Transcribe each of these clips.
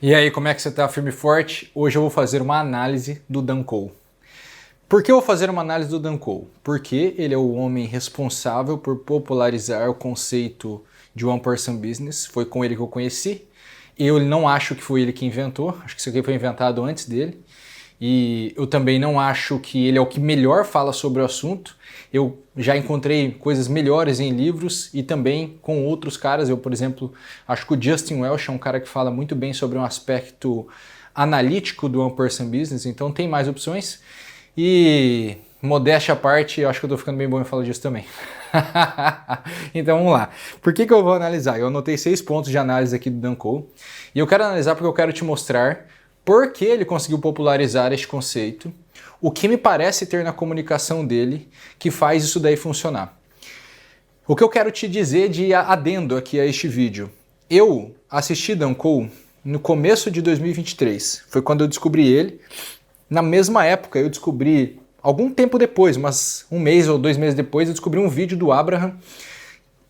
E aí, como é que você tá, firme e forte? Hoje eu vou fazer uma análise do Dan Cole. Por que eu vou fazer uma análise do Dan Cole? Porque ele é o homem responsável por popularizar o conceito de One Person Business. Foi com ele que eu conheci. Eu não acho que foi ele que inventou, acho que isso aqui foi inventado antes dele. E eu também não acho que ele é o que melhor fala sobre o assunto. Eu já encontrei coisas melhores em livros e também com outros caras. Eu, por exemplo, acho que o Justin Welsh é um cara que fala muito bem sobre um aspecto analítico do One Person Business, então tem mais opções. E modéstia à parte, eu acho que eu tô ficando bem bom em falar disso também. Então vamos lá. Por que eu vou analisar? Eu anotei 6 pontos de análise aqui do Dan Cole. E eu quero analisar porque eu quero te mostrar por que ele conseguiu popularizar este conceito, o que me parece ter na comunicação dele que faz isso daí funcionar. O que eu quero te dizer de adendo aqui a este vídeo. Eu assisti Dan Cole no começo de 2023. Foi quando eu descobri ele. Na mesma época eu descobri, algum tempo depois, mas um mês ou 2 meses depois, eu descobri um vídeo do Abraham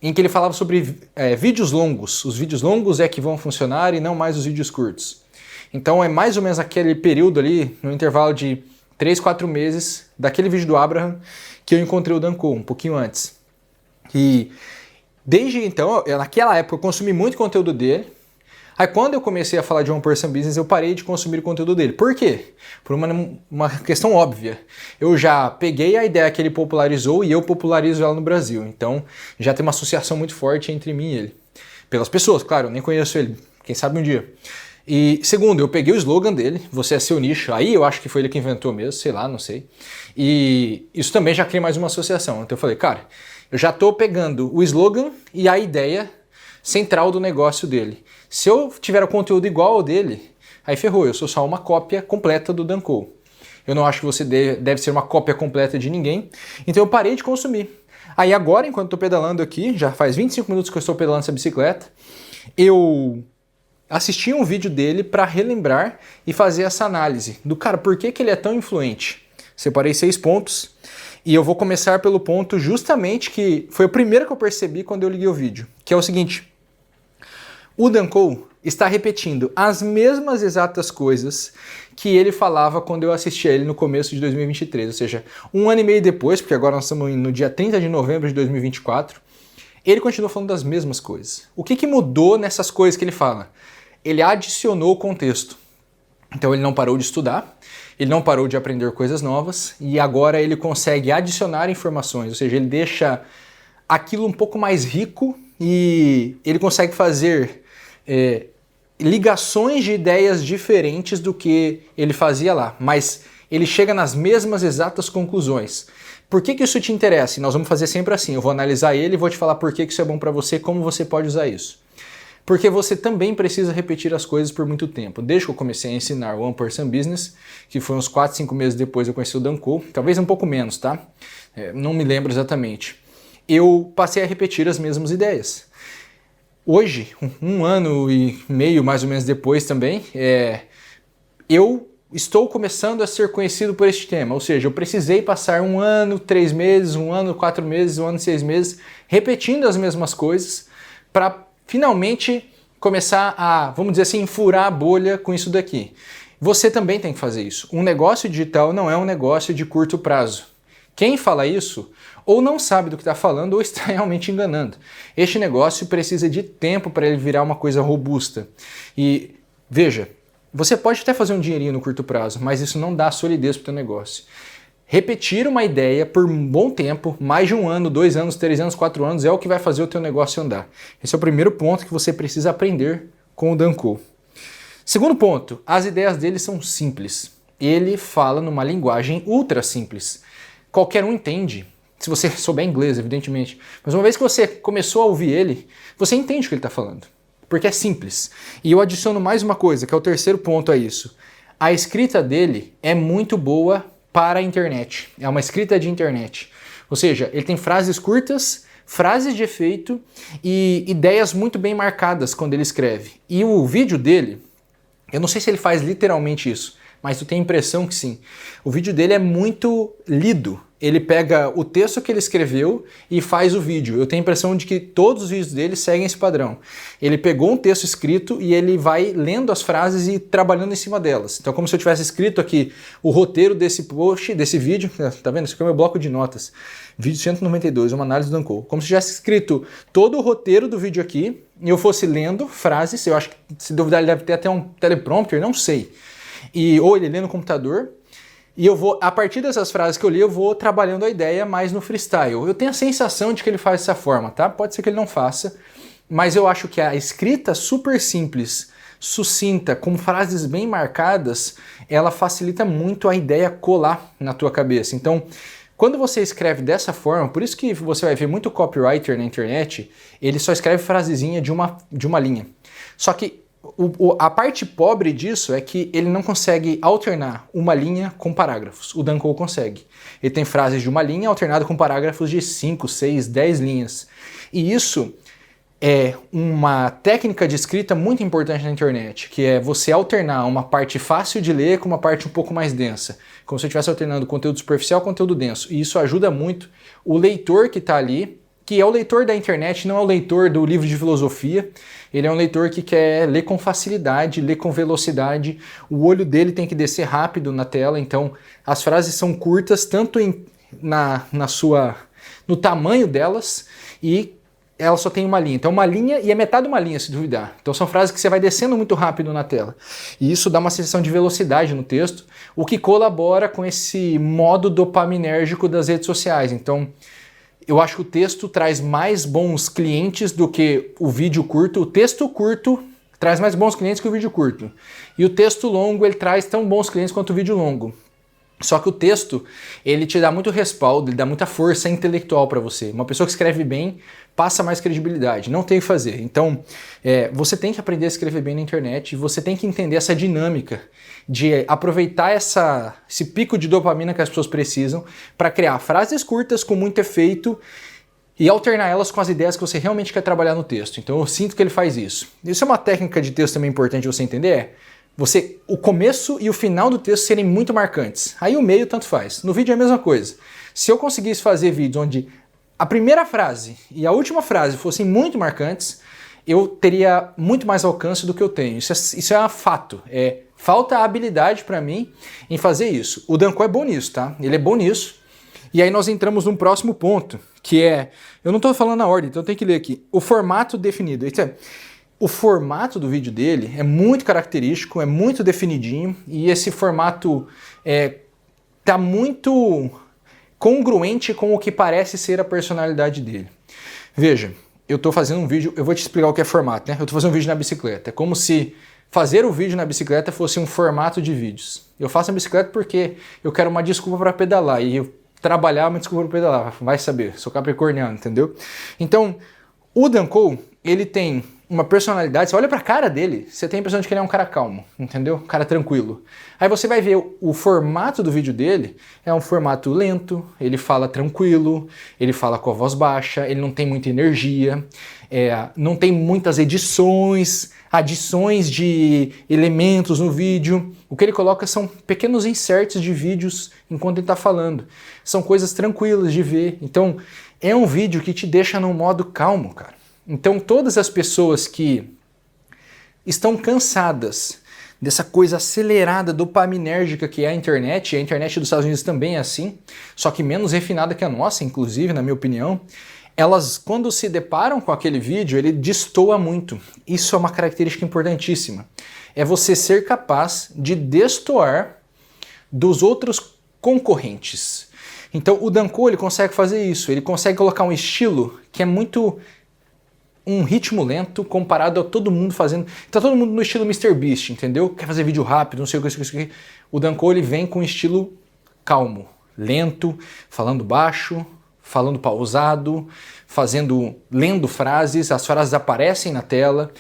em que ele falava sobre vídeos longos. Os vídeos longos é que vão funcionar e não mais os vídeos curtos. Então é mais ou menos aquele período ali, no intervalo de 3, 4 meses, daquele vídeo do Abraham, que eu encontrei o Dan Cole, um pouquinho antes. E desde então, naquela época eu consumi muito conteúdo dele. Aí quando eu comecei a falar de One Person Business, eu parei de consumir o conteúdo dele. Por quê? Por uma questão óbvia. Eu já peguei a ideia que ele popularizou e eu popularizo ela no Brasil. Então já tem uma associação muito forte entre mim e ele. Pelas pessoas, claro, eu nem conheço ele. Quem sabe um dia. E segundo, eu peguei o slogan dele, você é seu nicho, aí eu acho que foi ele que inventou mesmo, sei lá, não sei. E isso também já cria mais uma associação. Então eu falei, cara, eu já tô pegando o slogan e a ideia central do negócio dele. Se eu tiver o conteúdo igual ao dele, aí ferrou, eu sou só uma cópia completa do Dan Cole. Eu não acho que você deve ser uma cópia completa de ninguém, então eu parei de consumir. Aí agora, enquanto estou pedalando aqui, já faz 25 minutos que eu estou pedalando essa bicicleta, eu assisti um vídeo dele para relembrar e fazer essa análise do cara, por que ele é tão influente. Separei 6 pontos e eu vou começar pelo ponto justamente que foi o primeiro que eu percebi quando eu liguei o vídeo, que é o seguinte: o Dan Cole está repetindo as mesmas exatas coisas que ele falava quando eu assisti a ele no começo de 2023, ou seja, um ano e meio depois, porque agora nós estamos no dia 30 de novembro de 2024, ele continua falando das mesmas coisas. O que mudou nessas coisas que ele fala? Ele adicionou contexto. Então ele não parou de estudar, ele não parou de aprender coisas novas e agora ele consegue adicionar informações, ou seja, ele deixa aquilo um pouco mais rico e ele consegue fazer ligações de ideias diferentes do que ele fazia lá, mas ele chega nas mesmas exatas conclusões. Por que isso te interessa? E nós vamos fazer sempre assim, eu vou analisar ele e vou te falar por que isso é bom para você, como você pode usar isso. Porque você também precisa repetir as coisas por muito tempo. Desde que eu comecei a ensinar One Person Business, que foi uns 4, 5 meses depois eu conheci o Dan Cole, talvez um pouco menos, tá? Não me lembro exatamente. Eu passei a repetir as mesmas ideias. Hoje, 1 ano e meio mais ou menos depois também, eu estou começando a ser conhecido por este tema, ou seja, eu precisei passar 1 ano, 3 meses, 1 ano, 4 meses, 1 ano, 6 meses, repetindo as mesmas coisas para finalmente começar a, vamos dizer assim, furar a bolha com isso daqui. Você também tem que fazer isso. Um negócio digital não é um negócio de curto prazo. Quem fala isso ou não sabe do que está falando ou está realmente enganando. Este negócio precisa de tempo para ele virar uma coisa robusta. E veja, você pode até fazer um dinheirinho no curto prazo, mas isso não dá solidez para o teu negócio. Repetir uma ideia por um bom tempo, mais de 1 ano, 2 anos, 3 anos, 4 anos, é o que vai fazer o teu negócio andar. Esse é o primeiro ponto que você precisa aprender com o Dan Cole. Segundo ponto, as ideias dele são simples. Ele fala numa linguagem ultra simples. Qualquer um entende, se você souber inglês, evidentemente. Mas uma vez que você começou a ouvir ele, você entende o que ele está falando. Porque é simples. E eu adiciono mais uma coisa, que é o terceiro ponto a isso. A escrita dele é muito boa para a internet. É uma escrita de internet. Ou seja, ele tem frases curtas, frases de efeito e ideias muito bem marcadas quando ele escreve. E o vídeo dele, eu não sei se ele faz literalmente isso, mas tu tem a impressão que sim. O vídeo dele é muito lido. ele pega o texto que ele escreveu e faz o vídeo. Eu tenho a impressão de que todos os vídeos dele seguem esse padrão. Ele pegou um texto escrito e ele vai lendo as frases e trabalhando em cima delas. Então, como se eu tivesse escrito aqui o roteiro desse post, desse vídeo, tá vendo? Isso aqui é o meu bloco de notas. Vídeo 192, uma análise do Dan Cole. Como se eu tivesse escrito todo o roteiro do vídeo aqui e eu fosse lendo frases. Eu acho que, se duvidar, ele deve ter até um teleprompter, não sei. Ou ele lê no computador. E eu vou, a partir dessas frases que eu li, eu vou trabalhando a ideia mais no freestyle. Eu tenho a sensação de que ele faz dessa forma, tá? Pode ser que ele não faça, mas eu acho que a escrita super simples, sucinta, com frases bem marcadas, ela facilita muito a ideia colar na tua cabeça. Então, quando você escreve dessa forma, por isso que você vai ver muito copywriter na internet, ele só escreve frasezinha de uma linha. Só que a parte pobre disso é que ele não consegue alternar uma linha com parágrafos. O Dan Cole consegue. Ele tem frases de uma linha alternada com parágrafos de 5, 6, 10 linhas. E isso é uma técnica de escrita muito importante na internet, que é você alternar uma parte fácil de ler com uma parte um pouco mais densa. Como se eu estivesse alternando conteúdo superficial com conteúdo denso. E isso ajuda muito o leitor que está ali, que é o leitor da internet, não é o leitor do livro de filosofia. Ele é um leitor que quer ler com facilidade, ler com velocidade. O olho dele tem que descer rápido na tela, então as frases são curtas, tanto no tamanho delas, e ela só tem uma linha. Então uma linha e é metade de uma linha, se duvidar. Então são frases que você vai descendo muito rápido na tela. E isso dá uma sensação de velocidade no texto, o que colabora com esse modo dopaminérgico das redes sociais. Então, eu acho que o texto traz mais bons clientes do que o vídeo curto. O texto curto traz mais bons clientes que o vídeo curto. E o texto longo, ele traz tão bons clientes quanto o vídeo longo. Só que o texto, ele te dá muito respaldo, ele dá muita força intelectual para você. Uma pessoa que escreve bem passa mais credibilidade, não tem o que fazer. Então, você tem que aprender a escrever bem na internet e você tem que entender essa dinâmica de aproveitar esse pico de dopamina que as pessoas precisam para criar frases curtas com muito efeito e alternar elas com as ideias que você realmente quer trabalhar no texto. Então eu sinto que ele faz isso. Isso é uma técnica de texto também importante você entender, o começo e o final do texto serem muito marcantes. Aí o meio tanto faz. No vídeo é a mesma coisa. Se eu conseguisse fazer vídeos onde a primeira frase e a última frase fossem muito marcantes, eu teria muito mais alcance do que eu tenho. Isso é um fato. Falta habilidade para mim em fazer isso. O Dan Cole é bom nisso, tá? Ele é bom nisso. E aí nós entramos num próximo ponto, que é... Eu não estou falando na ordem, então eu tenho que ler aqui. O formato definido. O formato do vídeo dele é muito característico, é muito definidinho, e esse formato tá muito congruente com o que parece ser a personalidade dele. Veja, eu estou fazendo um vídeo, eu vou te explicar o que é formato, né? Eu estou fazendo um vídeo na bicicleta. É como se fazer o vídeo na bicicleta fosse um formato de vídeos. Eu faço a bicicleta porque eu quero uma desculpa para pedalar, e eu trabalhar uma desculpa para pedalar, vai saber, sou capricorniano, entendeu? Então, o Dan Cole, ele tem uma personalidade, você olha pra cara dele, você tem a impressão de que ele é um cara calmo, entendeu? Um cara tranquilo. Aí você vai ver o formato do vídeo dele, é um formato lento, ele fala tranquilo, ele fala com a voz baixa, ele não tem muita energia, não tem muitas adições de elementos no vídeo. O que ele coloca são pequenos inserts de vídeos enquanto ele está falando. São coisas tranquilas de ver. Então, é um vídeo que te deixa num modo calmo, cara. Então, todas as pessoas que estão cansadas dessa coisa acelerada, dopaminérgica que é a internet, e a internet dos Estados Unidos também é assim, só que menos refinada que a nossa, inclusive, na minha opinião, elas, quando se deparam com aquele vídeo, ele destoa muito. Isso é uma característica importantíssima. É você ser capaz de destoar dos outros concorrentes. Então, o Dan Cole, ele consegue fazer isso. Ele consegue colocar um estilo que é muito... um ritmo lento comparado a todo mundo fazendo... Tá todo mundo no estilo MrBeast, entendeu? Quer fazer vídeo rápido, não sei o que. O Dan Cole vem com um estilo calmo, lento, falando baixo, falando pausado, lendo frases, as frases aparecem na tela.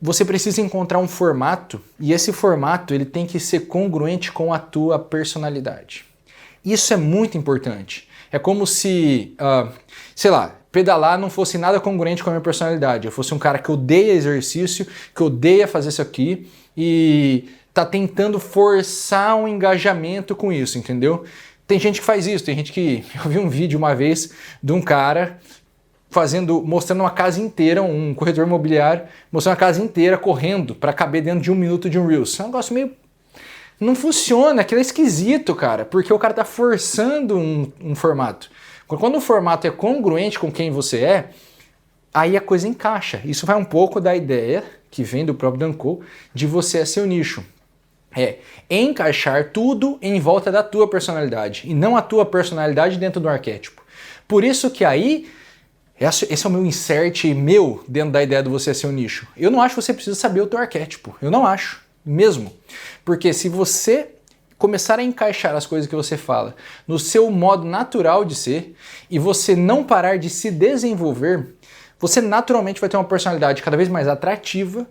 Você precisa encontrar um formato, e esse formato ele tem que ser congruente com a tua personalidade. Isso é muito importante. É como se, sei lá, pedalar não fosse nada congruente com a minha personalidade. Eu fosse um cara que odeia exercício, que odeia fazer isso aqui e tá tentando forçar um engajamento com isso, entendeu? Tem gente que faz isso, tem gente que... Eu vi um vídeo uma vez de um cara mostrando uma casa inteira, um corretor imobiliário, mostrando uma casa inteira correndo para caber dentro de 1 minuto de um Reels. É um negócio meio... Não funciona, aquilo é esquisito, cara, porque o cara tá forçando um formato. Quando o formato é congruente com quem você é, aí a coisa encaixa. Isso vai um pouco da ideia, que vem do próprio Dan Cole, de você é seu nicho. É encaixar tudo em volta da tua personalidade, e não a tua personalidade dentro do arquétipo. Por isso que aí, esse é o meu insert meu dentro da ideia do você é seu nicho. Eu não acho que você precisa saber o teu arquétipo, eu não acho, mesmo. Porque se você começar a encaixar as coisas que você fala no seu modo natural de ser, e você não parar de se desenvolver, você naturalmente vai ter uma personalidade cada vez mais atrativa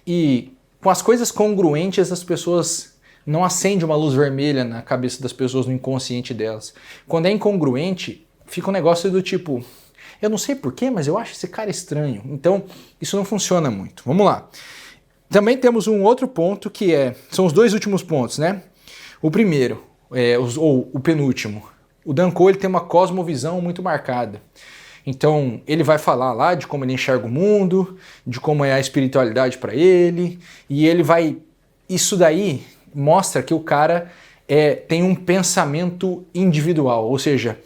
e com as coisas congruentes as pessoas não acendem uma luz vermelha na cabeça das pessoas, no inconsciente delas. Quando é incongruente, fica um negócio do tipo, eu não sei porquê, mas eu acho esse cara estranho. Então, isso não funciona muito. Vamos lá. Também temos um outro ponto que são os 2 últimos pontos, né? O primeiro, ou o penúltimo. O Dan Cole tem uma cosmovisão muito marcada. Então, ele vai falar lá de como ele enxerga o mundo, de como é a espiritualidade para ele, e ele vai... Isso daí mostra que o cara tem um pensamento individual, ou seja,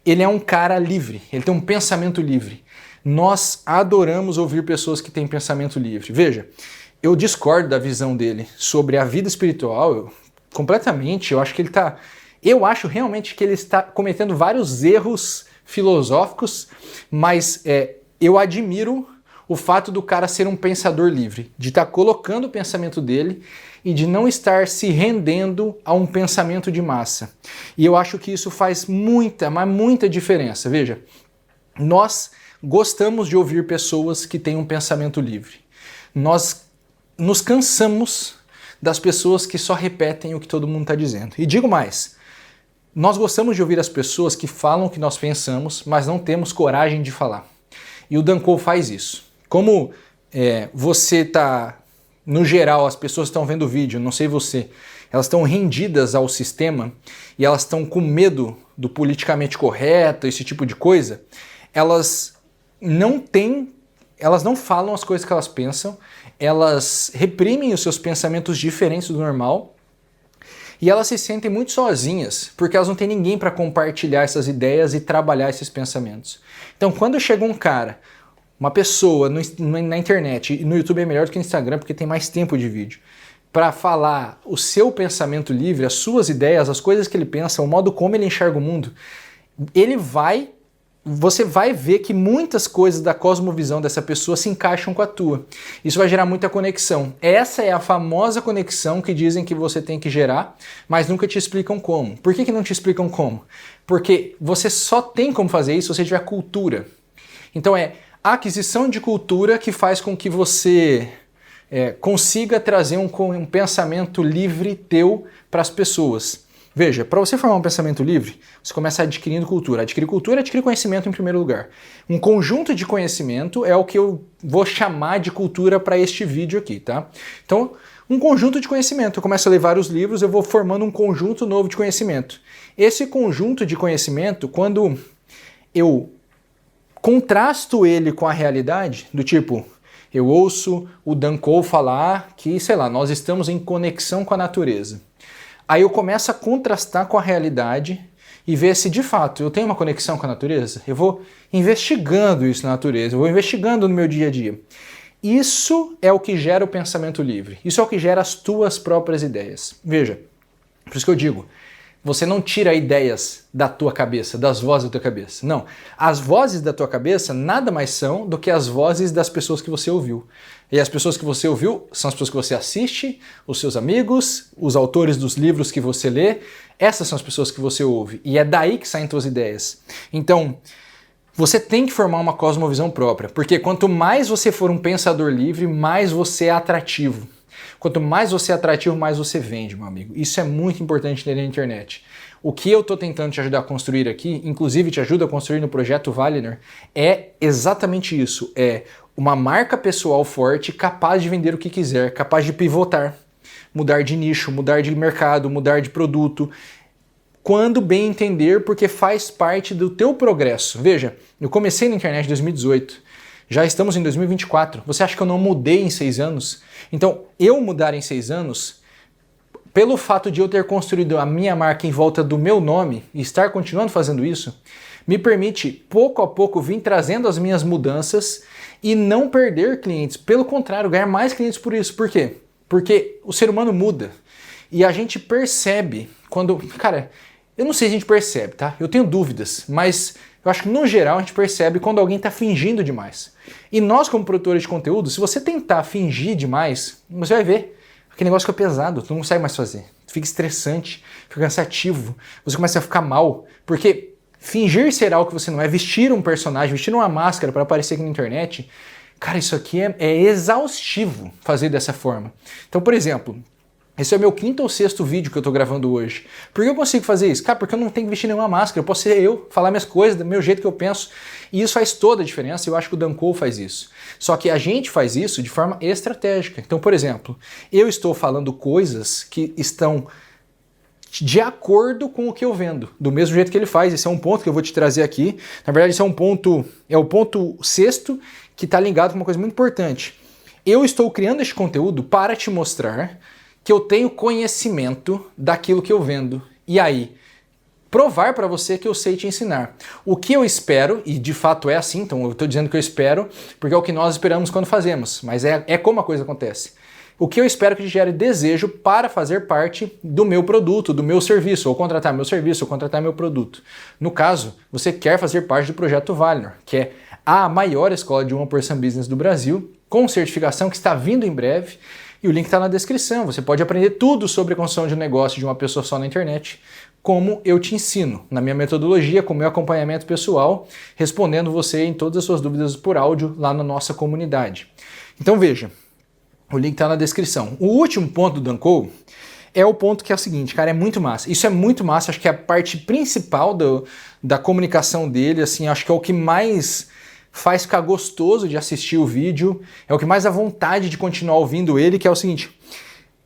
ele é um cara livre, ele tem um pensamento livre. Nós adoramos ouvir pessoas que têm pensamento livre. Veja, eu discordo da visão dele sobre a vida espiritual, completamente. Eu acho realmente que ele está cometendo vários erros filosóficos, mas eu admiro o fato do cara ser um pensador livre, de estar colocando o pensamento dele e de não estar se rendendo a um pensamento de massa. E eu acho que isso faz muita, mas muita diferença. Veja, nós gostamos de ouvir pessoas que têm um pensamento livre. Nós nos cansamos das pessoas que só repetem o que todo mundo está dizendo. E digo mais, nós gostamos de ouvir as pessoas que falam o que nós pensamos, mas não temos coragem de falar. E o Dan Cole faz isso. Como você está, no geral, as pessoas estão vendo o vídeo, não sei você, elas estão rendidas ao sistema e elas estão com medo do politicamente correto, esse tipo de coisa, elas não falam as coisas que elas pensam, elas reprimem os seus pensamentos diferentes do normal e elas se sentem muito sozinhas, porque elas não têm ninguém para compartilhar essas ideias e trabalhar esses pensamentos. Então, quando chega um cara, uma pessoa na internet, e no YouTube é melhor do que no Instagram porque tem mais tempo de vídeo, para falar o seu pensamento livre, as suas ideias, as coisas que ele pensa, o modo como ele enxerga o mundo, você vai ver que muitas coisas da cosmovisão dessa pessoa se encaixam com a tua. Isso vai gerar muita conexão. Essa é a famosa conexão que dizem que você tem que gerar, mas nunca te explicam como. Por que não te explicam como? Porque você só tem como fazer isso se você tiver cultura. Então é a aquisição de cultura que faz com que você consiga trazer um pensamento livre teu para as pessoas. Veja, para você formar um pensamento livre, você começa adquirindo cultura. Adquirir cultura é adquirir conhecimento em primeiro lugar. Um conjunto de conhecimento é o que eu vou chamar de cultura para este vídeo aqui, tá? Então, um conjunto de conhecimento. Eu começo a ler vários livros, eu vou formando um conjunto novo de conhecimento. Esse conjunto de conhecimento, quando eu contrasto ele com a realidade, do tipo, eu ouço o Dan Cole falar que, sei lá, nós estamos em conexão com a natureza. Aí eu começo a contrastar com a realidade e ver se de fato eu tenho uma conexão com a natureza. Eu vou investigando isso na natureza, eu vou investigando no meu dia a dia. Isso é o que gera o pensamento livre. Isso é o que gera as tuas próprias ideias. Veja, por isso que eu digo, você não tira ideias da tua cabeça, das vozes da tua cabeça. Não. As vozes da tua cabeça nada mais são do que as vozes das pessoas que você ouviu. E as pessoas que você ouviu são as pessoas que você assiste, os seus amigos, os autores dos livros que você lê. Essas são as pessoas que você ouve. E é daí que saem tuas ideias. Então, você tem que formar uma cosmovisão própria. Porque quanto mais você for um pensador livre, mais você é atrativo. Quanto mais você é atrativo, mais você vende, meu amigo. Isso é muito importante entender na internet. O que eu estou tentando te ajudar a construir aqui, inclusive te ajuda a construir no projeto Valiner, é exatamente isso. É uma marca pessoal forte, capaz de vender o que quiser, capaz de pivotar, mudar de nicho, mudar de mercado, mudar de produto, quando bem entender, porque faz parte do teu progresso. Veja, eu comecei na internet em 2018, já estamos em 2024. Você acha que eu não mudei em 6 anos? Então, eu mudar em 6 anos, pelo fato de eu ter construído a minha marca em volta do meu nome e estar continuando fazendo isso, me permite pouco a pouco vir trazendo as minhas mudanças e não perder clientes. Pelo contrário, ganhar mais clientes por isso. Por quê? Porque o ser humano muda e a gente percebe quando... Cara, eu não sei se a gente percebe, tá? Eu tenho dúvidas, mas eu acho que no geral a gente percebe quando alguém está fingindo demais. E nós, como produtores de conteúdo, se você tentar fingir demais, você vai ver. Aquele negócio fica pesado, tu não consegue mais fazer. Fica estressante, fica cansativo, você começa a ficar mal. Porque fingir ser algo que você não é, vestir um personagem, vestir uma máscara para aparecer aqui na internet, cara, isso aqui é exaustivo fazer dessa forma. Então, por exemplo, esse é o meu 5º ou 6º vídeo que eu tô gravando hoje. Por que eu consigo fazer isso? Cara, porque eu não tenho que vestir nenhuma máscara, eu posso ser eu, falar minhas coisas, do meu jeito que eu penso, e isso faz toda a diferença, e eu acho que o Dan Cole faz isso. Só que a gente faz isso de forma estratégica. Então, por exemplo, eu estou falando coisas que estão de acordo com o que eu vendo, do mesmo jeito que ele faz. Esse é um ponto que eu vou te trazer aqui. Na verdade, esse é o ponto 6º, que está ligado com uma coisa muito importante. Eu estou criando este conteúdo para te mostrar que eu tenho conhecimento daquilo que eu vendo. E aí, provar para você que eu sei te ensinar. O que eu espero, e de fato é assim, então eu estou dizendo que eu espero, porque é o que nós esperamos quando fazemos, mas é como a coisa acontece. O que eu espero que te gere desejo para fazer parte do meu produto, do meu serviço, ou contratar meu serviço, ou contratar meu produto. No caso, você quer fazer parte do Projeto Valinor, que é a maior escola de 1% Business do Brasil, com certificação que está vindo em breve, e o link está na descrição. Você pode aprender tudo sobre a construção de um negócio de uma pessoa só na internet, como eu te ensino, na minha metodologia, com o meu acompanhamento pessoal, respondendo você em todas as suas dúvidas por áudio lá na nossa comunidade. Então veja, o link está na descrição. O último ponto do Dan Cole é o ponto que é o seguinte, cara, é muito massa. Isso é muito massa, acho que é a parte principal da comunicação dele, assim, acho que é o que mais faz ficar gostoso de assistir o vídeo, é o que mais dá vontade de continuar ouvindo ele, que é o seguinte,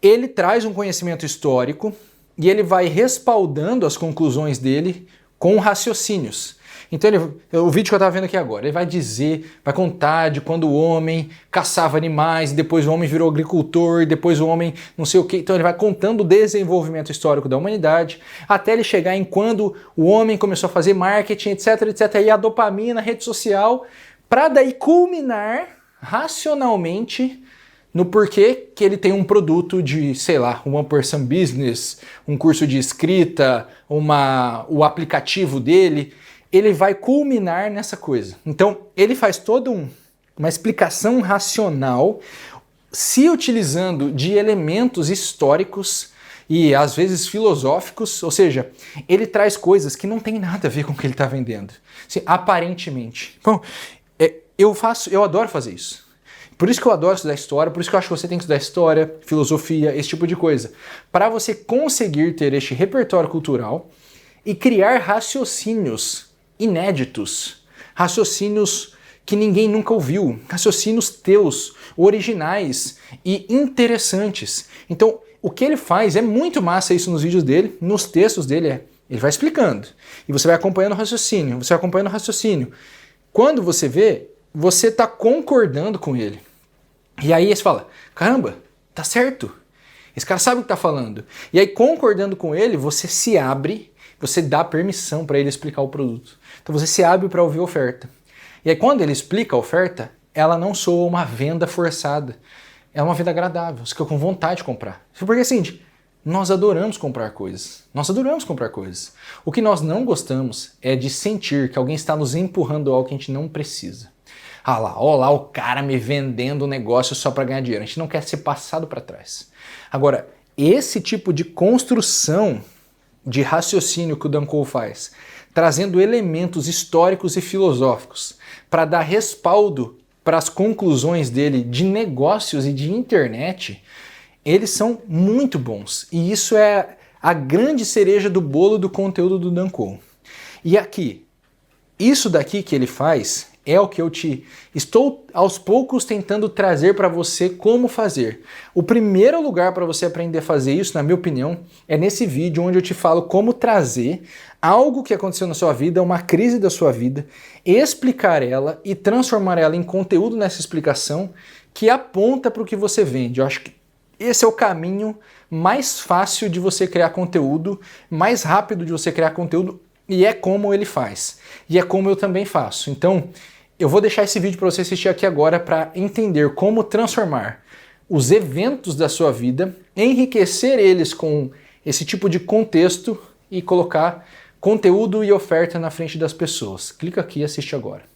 ele traz um conhecimento histórico e ele vai respaldando as conclusões dele com raciocínios. Então o vídeo que eu estava vendo aqui agora, ele vai dizer, vai contar de quando o homem caçava animais, depois o homem virou agricultor, depois o homem não sei o que. Então ele vai contando o desenvolvimento histórico da humanidade, até ele chegar em quando o homem começou a fazer marketing, etc, etc, e a dopamina, a rede social, para daí culminar racionalmente no porquê que ele tem um produto de, sei lá, 1% Business, um curso de escrita, o aplicativo dele. Ele vai culminar nessa coisa. Então, ele faz toda uma explicação racional, se utilizando de elementos históricos e às vezes filosóficos, ou seja, ele traz coisas que não tem nada a ver com o que ele está vendendo, assim, aparentemente. Bom, eu adoro fazer isso. Por isso que eu adoro estudar história, por isso que eu acho que você tem que estudar história, filosofia, esse tipo de coisa. Para você conseguir ter este repertório cultural e criar raciocínios inéditos, raciocínios que ninguém nunca ouviu, raciocínios teus, originais e interessantes. Então, o que ele faz é muito massa isso nos vídeos dele, nos textos dele, ele vai explicando. E você vai acompanhando o raciocínio, você vai acompanhando o raciocínio. Quando você vê, você está concordando com ele. E aí você fala, caramba, tá certo. Esse cara sabe o que está falando. E aí, concordando com ele, você se abre, você dá permissão para ele explicar o produto. Então você se abre para ouvir a oferta. E aí quando ele explica a oferta, ela não soa uma venda forçada. É uma venda agradável, você fica com vontade de comprar. Porque é o seguinte, nós adoramos comprar coisas. Nós adoramos comprar coisas. O que nós não gostamos é de sentir que alguém está nos empurrando algo que a gente não precisa. Ah lá, ó lá o cara me vendendo um negócio só para ganhar dinheiro. A gente não quer ser passado para trás. Agora, esse tipo de construção de raciocínio que o Dan Cole faz, trazendo elementos históricos e filosóficos para dar respaldo para as conclusões dele de negócios e de internet, eles são muito bons. E isso é a grande cereja do bolo do conteúdo do Dan Cole. E aqui, isso daqui que ele faz É o que eu estou aos poucos tentando trazer para você como fazer. O primeiro lugar para você aprender a fazer isso, na minha opinião, é nesse vídeo onde eu te falo como trazer algo que aconteceu na sua vida, uma crise da sua vida, explicar ela e transformar ela em conteúdo nessa explicação que aponta para o que você vende. Eu acho que esse é o caminho mais fácil de você criar conteúdo, mais rápido de você criar conteúdo, e é como ele faz. E é como eu também faço. Então, eu vou deixar esse vídeo para você assistir aqui agora para entender como transformar os eventos da sua vida, enriquecer eles com esse tipo de contexto e colocar conteúdo e oferta na frente das pessoas. Clica aqui e assiste agora.